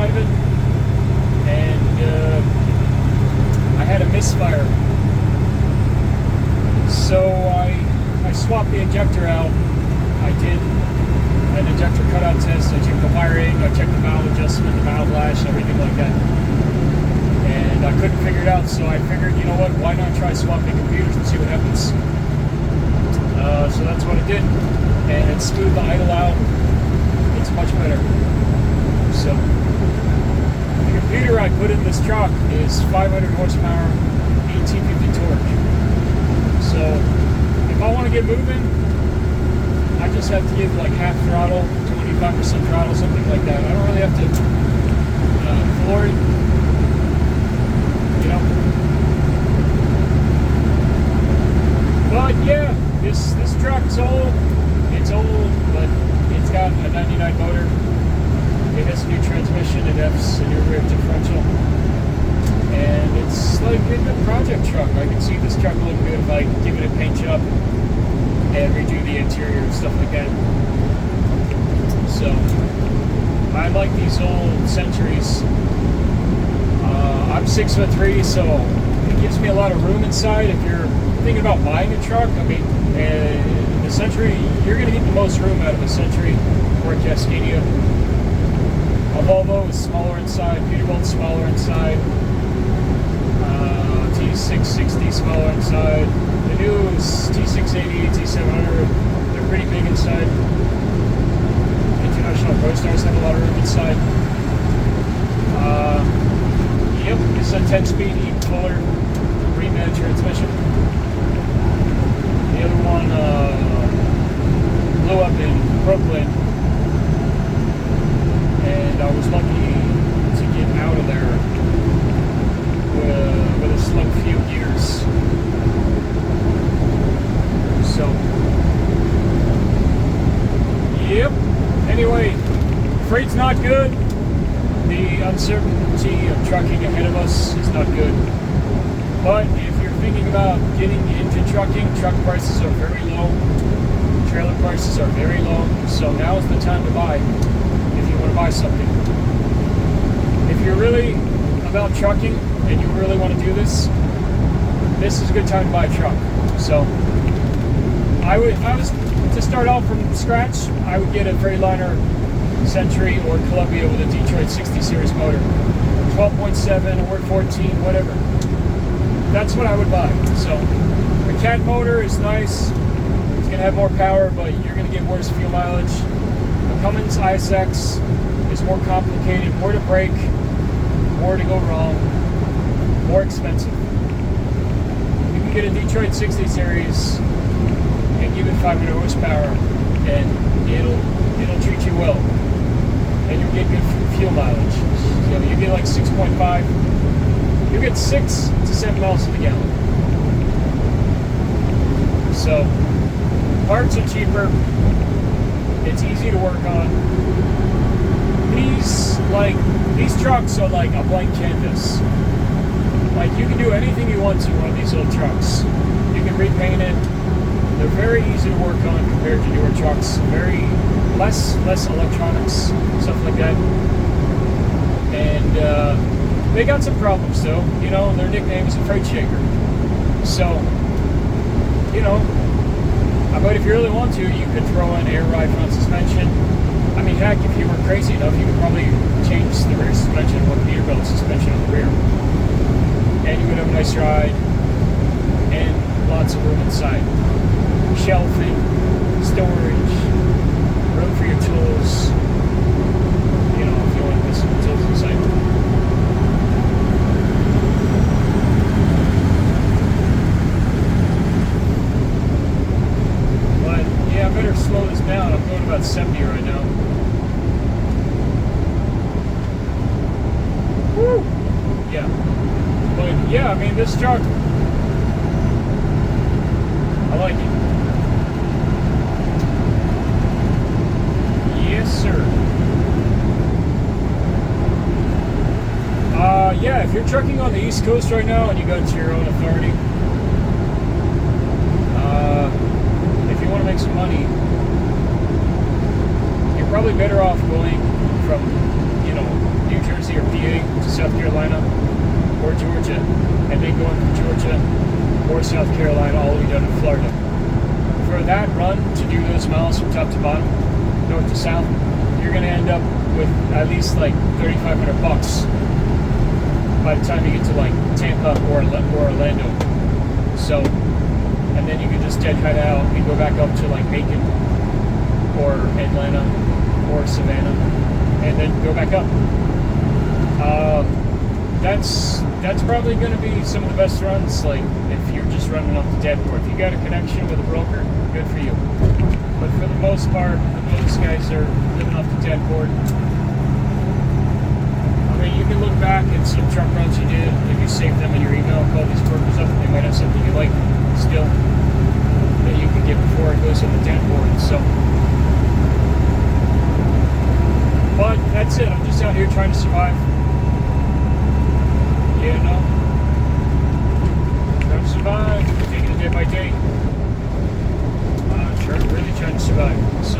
out of it, and I had a misfire. So I swapped the injector out. I did an injector cutout test. I checked the wiring, I checked the valve adjustment, the valve lash, everything like that. And I couldn't figure it out, so I figured, you know what, why not try swapping computers and see what happens. So that's what I did. And it smoothed the idle out. It's much better. So the computer I put in this truck is 500 horsepower, 1850 torque. So if I want to get moving, I just have to give like half throttle, 25% throttle, something like that. I don't really have to floor it, you know. But yeah, this truck's old. It's old, but it's got a 99 motor. It has a new transmission. It has a new rear differential. And it's like a good project truck. I can see this truck looking good if I give it a paint job and redo the interior and stuff like that. So I like these old Centuries. I'm 6'3", so it gives me a lot of room inside. If you're thinking about buying a truck, I mean, the Century, you're going to get the most room out of a Century or a Cascadia. A Volvo is smaller inside, Peterbilt's smaller inside, T660 smaller inside. The new is T680, T700, they're pretty big inside. International Pro-Stars have a lot of room inside. Yep, it's a 10-speed e-Fuller reman transmission. The other one blew up in Brooklyn, and I was lucky to get out of there with a slim few years. So, yep. Anyway, freight's not good. The uncertainty of trucking ahead of us is not good. But if you're thinking about getting into trucking, truck prices are very low. Trailer prices are very low. So now is the time to buy if you want to buy something. If you're really about trucking and you really want to do this, this is a good time to buy a truck. So if I was to start off from scratch, I would get a Freightliner, Century, or Columbia with a Detroit 60 series motor. 12.7 or 14, whatever. That's what I would buy. So a cat motor is nice. It's going to have more power, but you're going to get worse fuel mileage. A Cummins ISX is more complicated, more to break, more to go wrong, more expensive. You can get a Detroit 60 series and give it 500 horsepower, and it'll treat you well, and you'll get good fuel mileage. So you get like 6.5. You get 6 to 7 miles to the gallon. So parts are cheaper. It's easy to work on. These trucks are like a blank canvas. Like, you can do anything you want to on these old trucks. You can repaint it. They're very easy to work on compared to newer trucks. Very less electronics, stuff like that. And they got some problems though. You know, their nickname is a freight shaker. So, you know, but if you really want to, you could throw in air ride front suspension. I mean, heck, if you were crazy enough, you could probably change the rear suspension with Peterbilt suspension on the rear. And you would have a nice ride and lots of room inside. Shelving, storage, room for your tools. You know, if you want to put some tools inside. But yeah, I better slow this down. I'm going about 70 right now. Woo! Yeah. But yeah, I mean, this truck, I like it. Yes, sir. Yeah, if you're trucking on the East Coast right now and you got your own authority, if you want to make some money, you're probably better off going from, you know, New Jersey Carolina or Georgia, and then going from Georgia or South Carolina all the way down to Florida. For that run, to do those miles from top to bottom, north to south, you're going to end up with at least like $3,500 by the time you get to like Tampa or Orlando. So, and then you can just dead head out and go back up to like Macon or Atlanta or Savannah, and then go back up. That's probably going to be some of the best runs. Like if you're just running off the dead port, if you got a connection with a broker, good for you. But for the most part, most guys are living off the dead port. I mean, you can look back at some truck runs you did. If you save them in your email, call these brokers up. They might have something you like still that you can get before it goes on the dead port. So, but that's it. I'm just out here trying to survive. You know, trying to survive, taking it day by day. Really trying to survive. So.